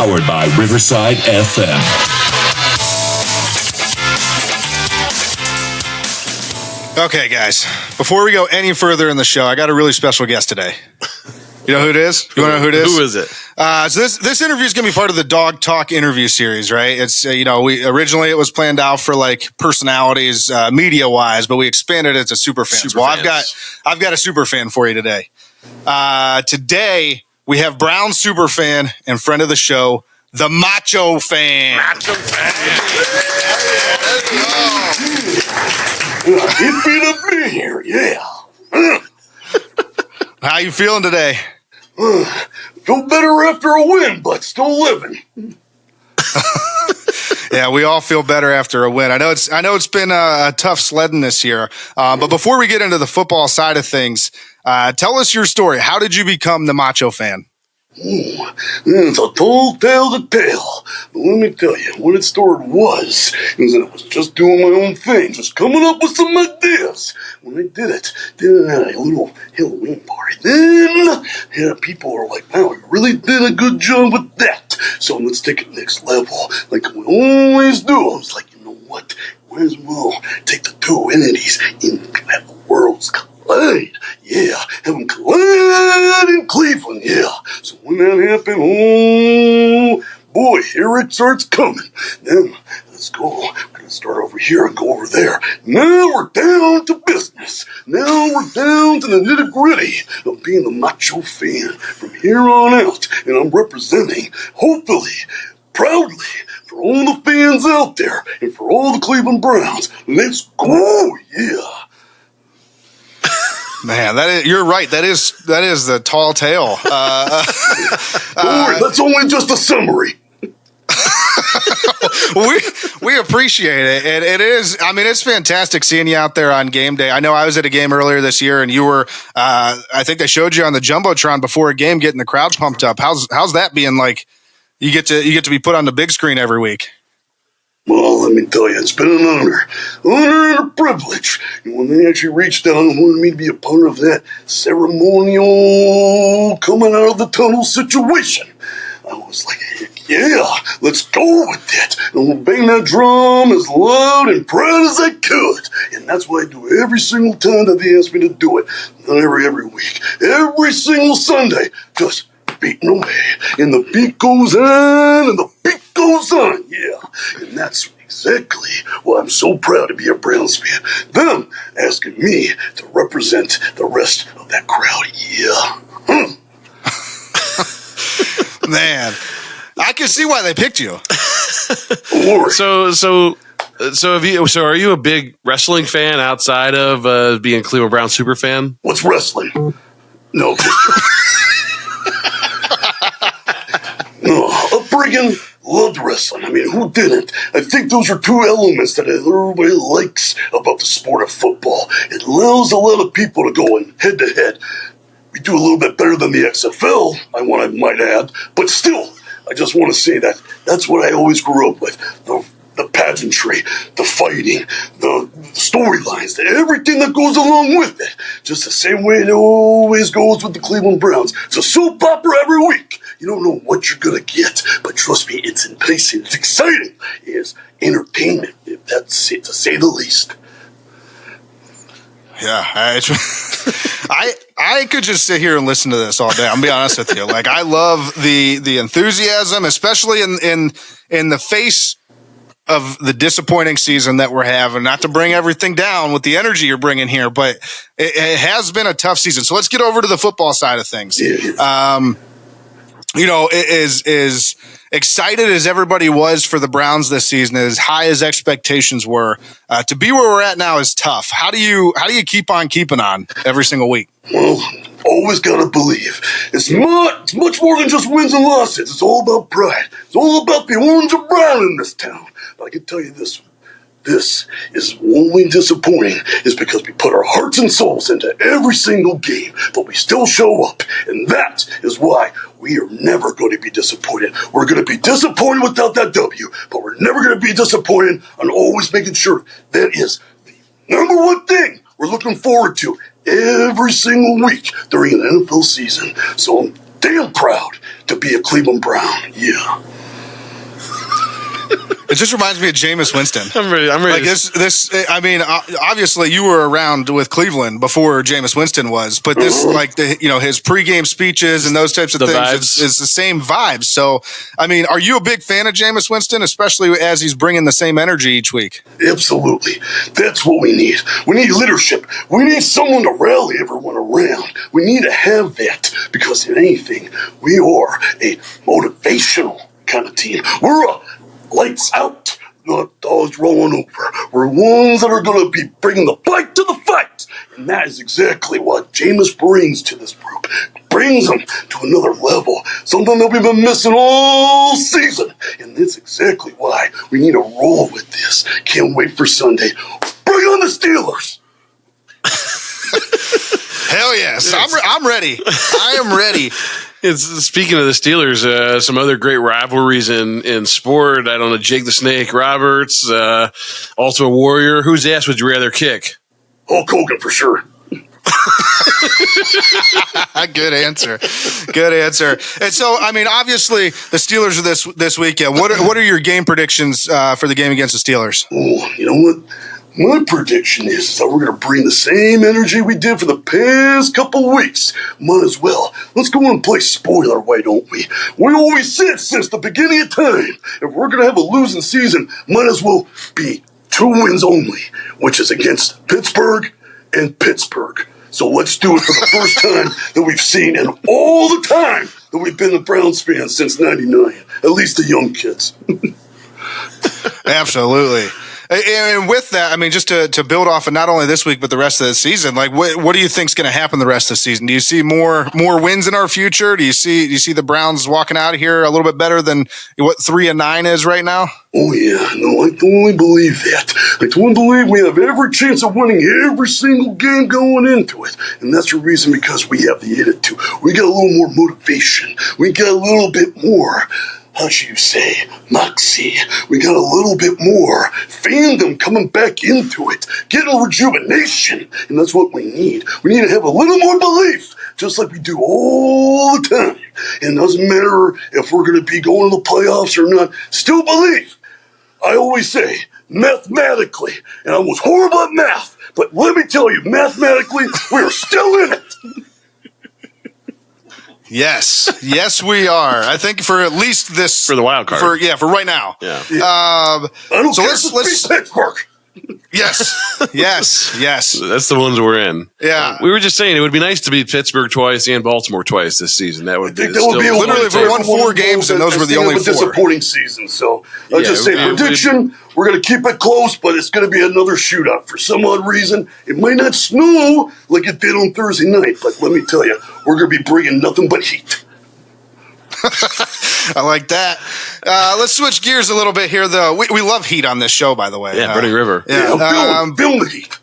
Powered by Riverside FM. Okay, guys, before we go any further in the show, I got a really special guest today. You know who it is? You want to know who it is? Who is it? So this interview is going to be part of the Dawg Talk Interview series, right? It's we originally it was planned out for like personalities, media wise, but we expanded it to superfans. Well, I've got a superfan for you today. Today we have Browns Superfan and friend of the show, the Macho Fan. Macho Fan. Happy to be here, yeah. How you feeling today? Feel better after a win, but still living. Yeah, we all feel better after a win. I know it's been a tough sledding this year. But before we get into the football side of things, tell us your story. How did you become the Macho Fan? It's a tall tale to tell. But let me tell you, what it started was that I was just doing my own thing, just coming up with some ideas. When I did it, then I had a little Halloween party. Then people were like, wow, you really did a good job with that. So let's take it next level, like we always do. I was like, you know what? Might as well take the two entities and have the worlds collide. Yeah, have them collide in Cleveland, yeah. So when that happened, oh boy, here it starts coming. Then let's go. We're gonna start over here and go over there. Now we're down to business. Now we're down to the nitty-gritty of being the Macho Fan from here on out. And I'm representing, hopefully, proudly, for all the fans out there and for all the Cleveland Browns. Let's go, yeah. Man, you're right. That is the tall tale. Don't worry, that's only just a summary. we appreciate it, and it is. I mean, it's fantastic seeing you out there on game day. I know I was at a game earlier this year, and you were. I think they showed you on the jumbotron before a game, getting the crowd pumped up. How's that being? Like, you get to be put on the big screen every week. Well, let me tell you, it's been an honor and a privilege. And when they actually reached out and wanted me to be a part of that ceremonial coming out of the tunnel situation, I was like, heck yeah, let's go with it. And we'll bang that drum as loud and proud as I could. And that's what I do every single time that they ask me to do it. Not every week, every single Sunday, just beating away. And the beat goes on, and the beat goes on, yeah. And that's exactly why I'm so proud to be a Browns fan. Them asking me to represent the rest of that crowd, yeah. Man, I can see why they picked you. So are you a big wrestling fan outside of being a Cleveland Browns super fan? What's wrestling? No. No, upbringing, loved wrestling. I mean, who didn't? I think those are two elements that everybody likes about the sport of football. It allows a lot of people to go in head to head. We do a little bit better than the XFL, I might add, but still, I just want to say that that's what I always grew up with. The pageantry, the fighting, the storylines, everything that goes along with it. Just the same way it always goes with the Cleveland Browns. It's a soap opera every week. You don't know what you're going to get, but trust me, it's enticing, it's exciting. It's entertainment, if that's it, to say the least. Yeah, I could just sit here and listen to this all day. I'll be honest with you. Like, I love the enthusiasm, especially in the face of the disappointing season that we're having. Not to bring everything down with the energy you're bringing here, but it has been a tough season. So let's get over to the football side of things. As excited as everybody was for the Browns this season, as high as expectations were, to be where we're at now is tough. How do you keep on keeping on every single week? Well, always gotta believe. It's much more than just wins and losses. It's all about pride. It's all about the orange and brown in this town. But I can tell you this. This is only disappointing is because we put our hearts and souls into every single game, but we still show up. And that is why we are never going to be disappointed. We're going to be disappointed without that W, but we're never going to be disappointed on always making sure that is the number one thing we're looking forward to every single week during an NFL season. So damn proud to be a Cleveland Brown. Yeah. It just reminds me of Jameis Winston. I'm ready. Like this. I mean, obviously you were around with Cleveland before Jameis Winston was, but this, like his pregame speeches and those types of things is the same vibes. So, I mean, are you a big fan of Jameis Winston, especially as he's bringing the same energy each week? Absolutely. That's what we need. We need leadership. We need someone to rally everyone around. We need to have that because in anything, we are a motivational kind of team. We're a lights out, not dogs rolling over. We're ones that are going to be bringing the fight to the fight. And that is exactly what Jameis brings to this group. Brings them to another level. Something that we've been missing all season. And that's exactly why we need to roll with this. Can't wait for Sunday. Bring on the Steelers. Hell yes. I'm ready. I am ready. Speaking of the Steelers, some other great rivalries in sport. I don't know, Jake the Snake Roberts, Ultimate Warrior. Whose ass would you rather kick? Hulk Hogan for sure. Good answer. Good answer. And so, I mean, obviously the Steelers are this weekend. What are your game predictions for the game against the Steelers? Oh, you know what? My prediction is that we're going to bring the same energy we did for the past couple weeks. Might as well. Let's go and play spoiler, why don't we? We always said since the beginning of time, if we're going to have a losing season, might as well be 2 wins only, which is against Pittsburgh and Pittsburgh. So let's do it for the first time that we've seen in all the time that we've been the Browns fans since '99. At least the young kids. Absolutely. And with that, I mean, just to build off of not only this week, but the rest of the season, like what do you think is going to happen the rest of the season? Do you see more wins in our future? Do you see the Browns walking out of here a little bit better than what 3-9 is right now? Oh, yeah. No, I totally believe that. I totally believe we have every chance of winning every single game going into it. And that's the reason because we have the attitude. We got a little more motivation. We got a little bit more, how should you say, moxie. We got a little bit more fandom coming back into it, getting rejuvenation, and that's what we need. We need to have a little more belief, just like we do all the time. And it doesn't matter if we're going to be going to the playoffs or not, still believe. I always say, mathematically, and I was horrible at math, but let me tell you, mathematically, we're still in it. Yes, we are. I think for at least this for the wild card. For right now. Yeah. I don't care if it's Pittsburgh. Yes. That's the ones we're in. Yeah. We were just saying it would be nice to beat Pittsburgh twice and Baltimore twice this season. That would be literally if we won 4 games and those were the only 4. Disappointing season. So I'll just say prediction. We're going to keep it close, but it's going to be another shootout for some odd reason. It might not snow like it did on Thursday night, but let me tell you, we're going to be bringing nothing but heat. I like that. Let's switch gears a little bit here, though. We love heat on this show, by the way. Yeah, Burning River. Yeah, film the heat.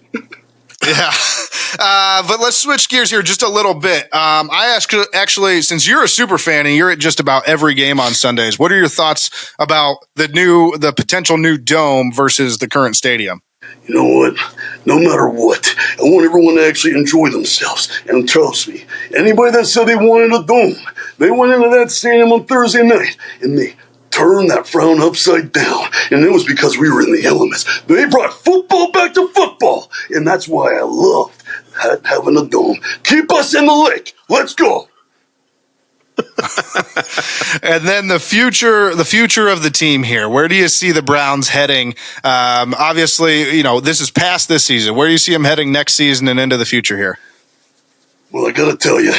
Yeah. But let's switch gears here just a little bit. I ask, actually, since you're a super fan and you're at just about every game on Sundays, what are your thoughts about the potential new dome versus the current stadium? You know what? No matter what, I want everyone to actually enjoy themselves. And trust me, anybody that said they wanted a dome, they went into that stadium on Thursday night and they turned that frown upside down. And it was because we were in the elements. They brought football back to football. And that's why I loved having a dome. Keep us in the lake. Let's go. And then the future of the team here. Where do you see the Browns heading? Obviously, this is past this season. Where do you see them heading next season and into the future here? Well, I got to tell you,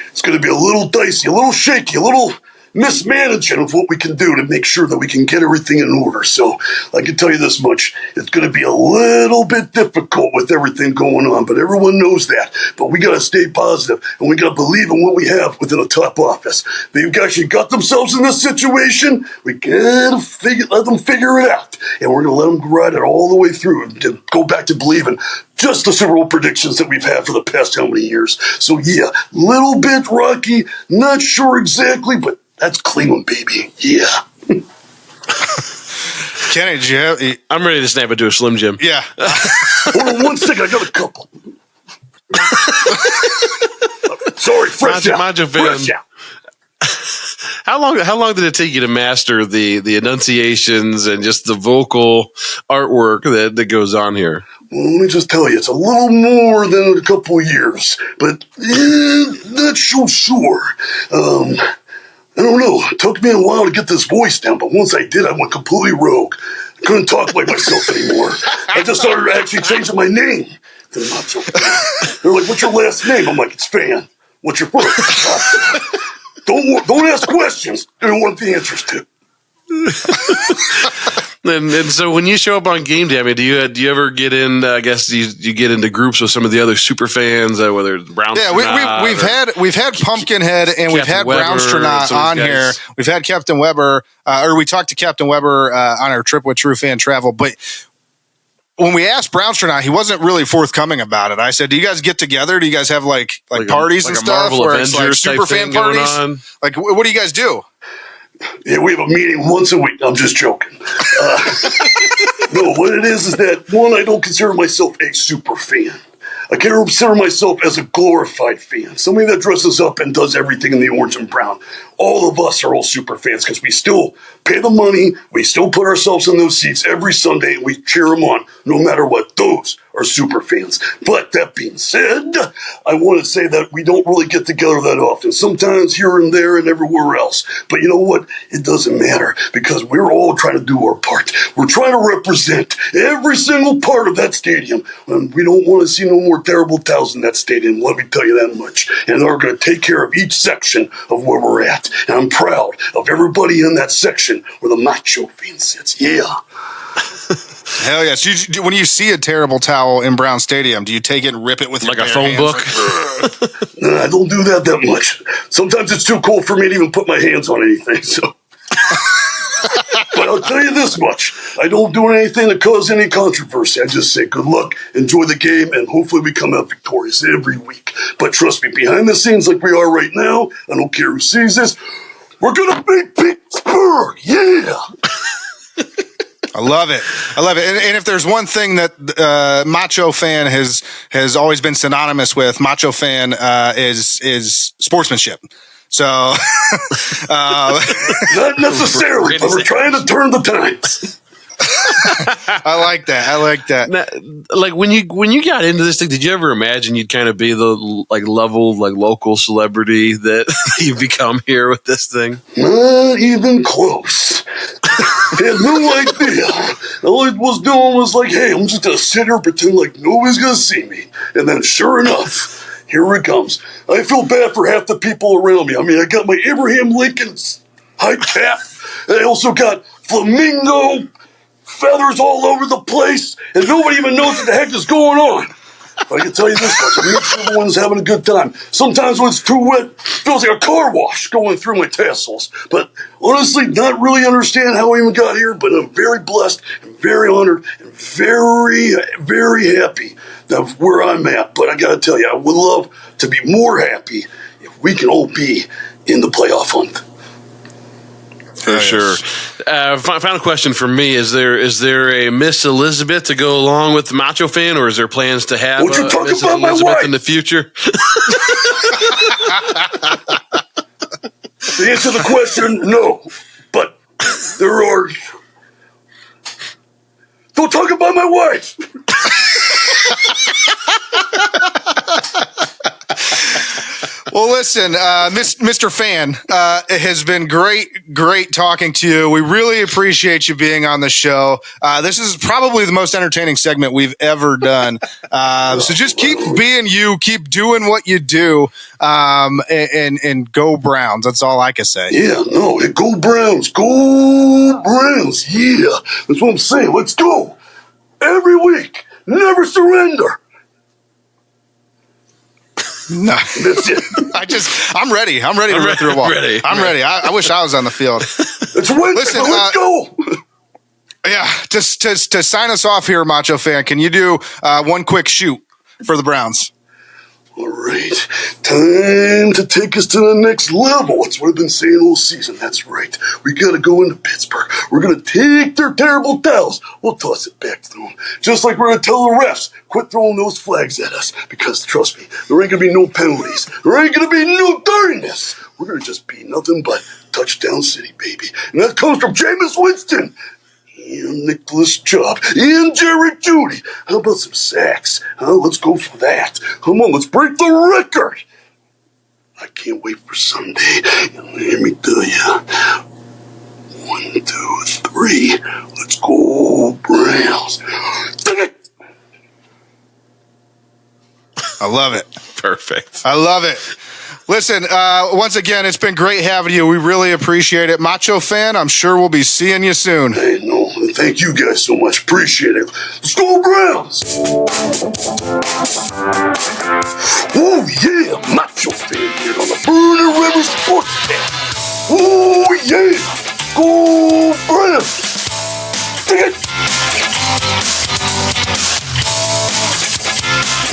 it's going to be a little dicey, a little shaky, a little mismanaging of what we can do to make sure that we can get everything in order. So I can tell you this much, it's going to be a little bit difficult with everything going on, but everyone knows that. But we got to stay positive, and we got to believe in what we have within the top office. They've actually got themselves in this situation. We got to let them figure it out, and we're going to let them ride it all the way through and go back to believing just the Super Bowl predictions that we've had for the past how many years. So yeah, little bit rocky, not sure exactly, but that's Cleveland, baby. Yeah. Kenny, I'm ready to snap into a Slim Jim. Yeah. Hold on 1 second. I got a couple. Sorry, fresh out. Macho Fan. Fresh out. How long did it take you to master the enunciations and just the vocal artwork that goes on here? Well, let me just tell you, it's a little more than a couple of years, but not so sure. I don't know. It took me a while to get this voice down, but once I did, I went completely rogue. I couldn't talk like myself anymore. I just started actually changing my name to Macho Fan. They're like, "What's your last name?" I'm like, "It's Fan." "What's your first?" Don't ask questions. They don't want the answers to. And so when you show up on game day, I mean, do you ever get in? I guess you get into groups with some of the other super fans, whether it's Browns. Yeah, we've had Pumpkinhead and we've had Browns on here. We've had Captain Weber, or we talked to Captain Weber on our trip with True Fan Travel. But when we asked Brownstronot, he wasn't really forthcoming about it. I said, "Do you guys get together? Do you guys have like parties and stuff where it's like super fan parties? Like, what do you guys do?" Yeah, we have a meeting once a week. I'm just joking. No, what it is that, one, I don't consider myself a super fan. I consider myself as a glorified fan, somebody that dresses up and does everything in the orange and brown. All of us are all super fans because we still pay the money, we still put ourselves in those seats every Sunday, and we cheer them on no matter what. Those are super fans. But that being said, I want to say that we don't really get together that often. Sometimes here and there and everywhere else. But you know what? It doesn't matter because we're all trying to do our part. We're trying to represent every single part of that stadium. And we don't want to see no more terrible towels in that stadium. Let me tell you that much. And they're going to take care of each section of where we're at. And I'm proud of everybody in that section where the Macho Fan sits. Yeah. Hell yes. When you see a terrible towel in Brown Stadium, do you take it and rip it with like a phone book? Nah, I don't do that much. Sometimes it's too cold for me to even put my hands on anything. So, but I'll tell you this much: I don't do anything to cause any controversy. I just say good luck, enjoy the game, and hopefully we come out victorious every week. But trust me, behind the scenes, like we are right now, I don't care who sees this, we're gonna beat Pittsburgh. Yeah. I love it. And if there's one thing that Macho Fan has always been synonymous with, Macho Fan is sportsmanship. So not necessarily, but we're trying to turn the times. I like that. Now, like when you got into this thing, did you ever imagine you'd kind of be the local celebrity that you become here with this thing? Not even close. I had no idea. All I was doing was like, hey, I'm just gonna sit here and pretend like nobody's gonna see me. And then sure enough, here it comes. I feel bad for half the people around me. I mean, I got my Abraham Lincoln's high cap. And I also got flamingo feathers all over the place, and nobody even knows what the heck is going on. But I can tell you this much, I make sure everyone's having a good time. Sometimes when it's too wet, it feels like a car wash going through my tassels. But honestly, not really understand how I even got here, but I'm very blessed and very honored and very, very happy that where I'm at. But I gotta tell you, I would love to be more happy if we can all be in the playoff hunt. For sure. Final question for me: Is there a Miss Elizabeth to go along with the Macho Fan, or is there plans to have Would you talk Miss about my Elizabeth wife? in the future? To answer the question, no. But there are. Don't talk about my wife. Well, listen, Mr. Fan, it has been great talking to you. We really appreciate you being on the show. This is probably the most entertaining segment we've ever done. So just keep being you, keep doing what you do, and go Browns. That's all I can say. Yeah, no, go Browns. Go Browns. Yeah, that's what I'm saying. Let's go. Every week. Never surrender. No. That's it. I'm ready. I'm ready to run through a wall. I'm ready. I wish I was on the field. It's Wednesday. Listen, Let's go. Yeah, just to sign us off here, Macho Fan, can you do one quick shoot for the Browns? All right. Time to take us to the next level. That's what I've been saying all season. That's right. We got to go into Pittsburgh. We're going to take their terrible towels. We'll toss it back to them. Just like we're going to tell the refs, quit throwing those flags at us. Because trust me, there ain't going to be no penalties. There ain't going to be no dirtiness we're going to just be nothing but touchdown city, baby. And that comes from Jameis Winston and Nicholas Chubb and Jerry Jeudy. How about some sacks? Let's go for that. Come on, let's break the record. I can't wait for Sunday. And let me tell you, 1, 2, 3, let's go Browns. Dang it! I love it. Perfect. I love it. Listen, once again, it's been great having you. We really appreciate it. Macho Fan, I'm sure we'll be seeing you soon. Hey, no, thank you guys so much. Appreciate it. Let's go Browns! Oh, yeah, Macho Fan here on the Burner River Sportscast. Oh,